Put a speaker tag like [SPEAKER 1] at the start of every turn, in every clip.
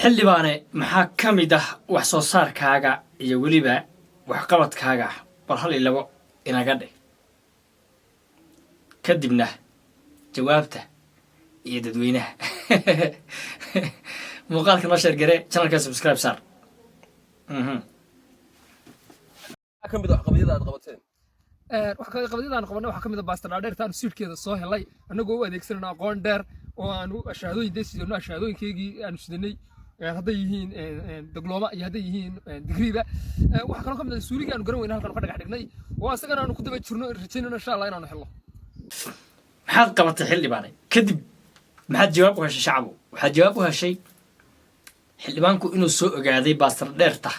[SPEAKER 1] xildhibaane maxaa ka mid ah wax soo saarkaaga iyo weliba waxqabadkaaga bal hal iyo labo inaga dheh kadibna jawaabta iyo dadweynaha muuqaalka noo sheergare channelka subscribe saar
[SPEAKER 2] ka mid ah qabadiyada aad qabateen
[SPEAKER 3] qabadiyada aan qabanay waxa ka mid ah baastar dheertaan siidkeeda soo helay anagoo u adeegsanayna aqoon dheer oo aan shahaadooyin deesidno shahaadooyinkeygii aan sidanay hadday yihiin daglooma iyo hadday yihiin digriiba waxa kaloo ka mid ah suuliga aan garan weyna halkan ka dhagax dhignay oo asagana aan ku daba jirno rajaynayno insha Allah inaanu helno
[SPEAKER 1] maxaad qabatay xildhibaane kadib maxaad jawaab u heshay shacabku waxaad jawaab u heshay xildhibaanku inuu soo ogaaday baastar dheerta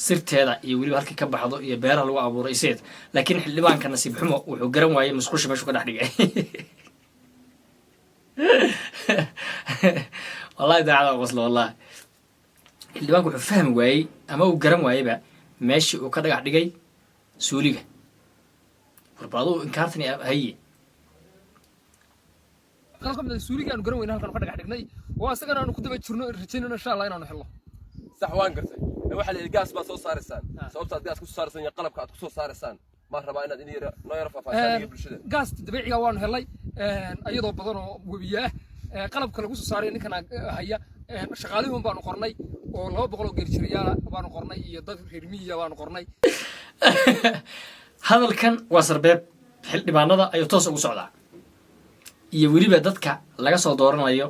[SPEAKER 1] sirteeda iyo weliba halkii ka baxdo iyo beeraha lagu abuuray seed laakiin xildhibaanka nasiib xumo wuxuu garan waayay musqusha meeshuu ka dhex dhigay wallahi daacada qoslo wallahi xildhibaanku wuxuu fahmi waayey ama uu garan waayeyba meeshii uu ka dhagax dhigay suuliga warbaaduu inkaartani haye
[SPEAKER 3] qalka mid suuliga aan garan weyna halkan ka dhagax dhignay oo asagana aan ku daba jirno rajaynayno insha Allah inaanu helno
[SPEAKER 2] sax waan gartay waxa la gaas ba soo saaraysan sababta gaas ku soo saaraysan iyo qalabka aad ku soo saaraysan ma raba inaad in yar noo yar faahfaahin bulshada
[SPEAKER 3] gaas dabiiciga waan helay ayadoo badan oo wabiya qalabka lagu soo saaray ninkan haya shaqaalihun baanu qornay oo 200 oo geerjiriyaal baanu qornay iyo dad reer miyiga baanu qornay
[SPEAKER 1] hadalkan waa sarbeeb xildhibaanada ayuu toos ugu socdaa iyo weliba dadka laga soo dooranayo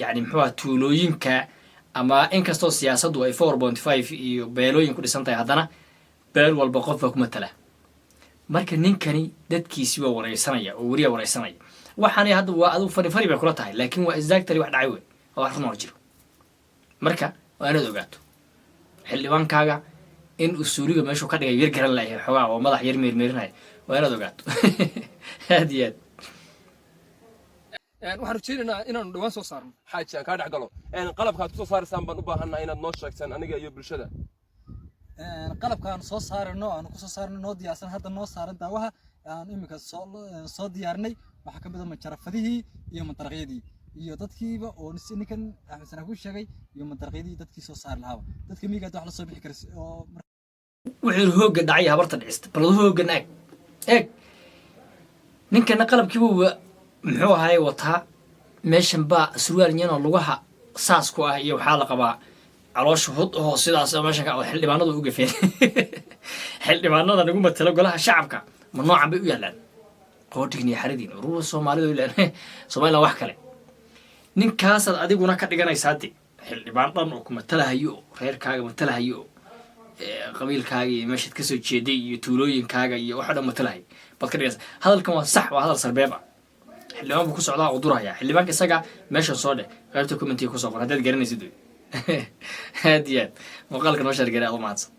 [SPEAKER 1] يعني محوها تولوينكا أما إنك استو سياسة دو أي 4.5 iyo beelooyin ku dhisan tahay haddana beel walba qof baa ku matala marka ninkani dadkiisi waa wareysanaya oo wariya wareysanaya waxaanay hadda waa adu fari bay kula tahay laakiin waa exactly wax dhacay weey oo wax ma jiro marka waa inaad ogaato xildhibaankaaga in usuuliga meeshu ka dhigay yar garan lahayd xogaa oo madax yar meermeerinay waa inaad ogaato hadiyad
[SPEAKER 3] waxaan rajaynaynaa inaanu dhawaan soo saarno
[SPEAKER 2] xaaji aan ka dhax galo qalabka aad ku soo saaraysan baan u baahanahay inaad noo sheegtaan aniga iyo bulshada
[SPEAKER 4] qalabkaan soo saarno aan ku soo saarno noo diyaarsan hadda noo saaran daawaha aan imika soo diyaarnay waxa ka mid ah majarafadihii iyo mantaraqyadii iyo dadkiiba oo ninkan Axmed Sanaa ku sheegay iyo mantaraqyadii dadkii soo saar lahaa dadka miiga wax la soo bixi karay oo
[SPEAKER 1] wuxuu hooga dhacay habarta dhicista bal hooga eeg ninkan qalabkiiba muxuu ahaay wataa meeshan baa surwaal yana lugaha saas ku ah iyo waxa la qabaa caloosha hud oo sidaas meeshan ka xildhibaanadu u gafeen xildhibaanada nagu matalo golaha shacabka ma noocan bay u yaalaan qoodhigni xaridin urur Soomaalidu ilaa Soomaaliland wax kale ninkaas adiguna ka dhiganaysaa xildhibaan dhan oo ku matalahayo reerkaaga matalahayo qabiilkaaga iyo meeshad ka soo jeeday iyo tuulooyinkaaga iyo waxa dhan matalahay bad ka dhigaysaa hadalkan waa sax waa hadal sarbeeb xildhibaan buu ku socdaa oo duraya xildhibaanka isaga meesha soo dheh qaybta commentiga ku soo qor haddaad garanaysid hadiyad muuqaalka noo sheergare aad u mahadsan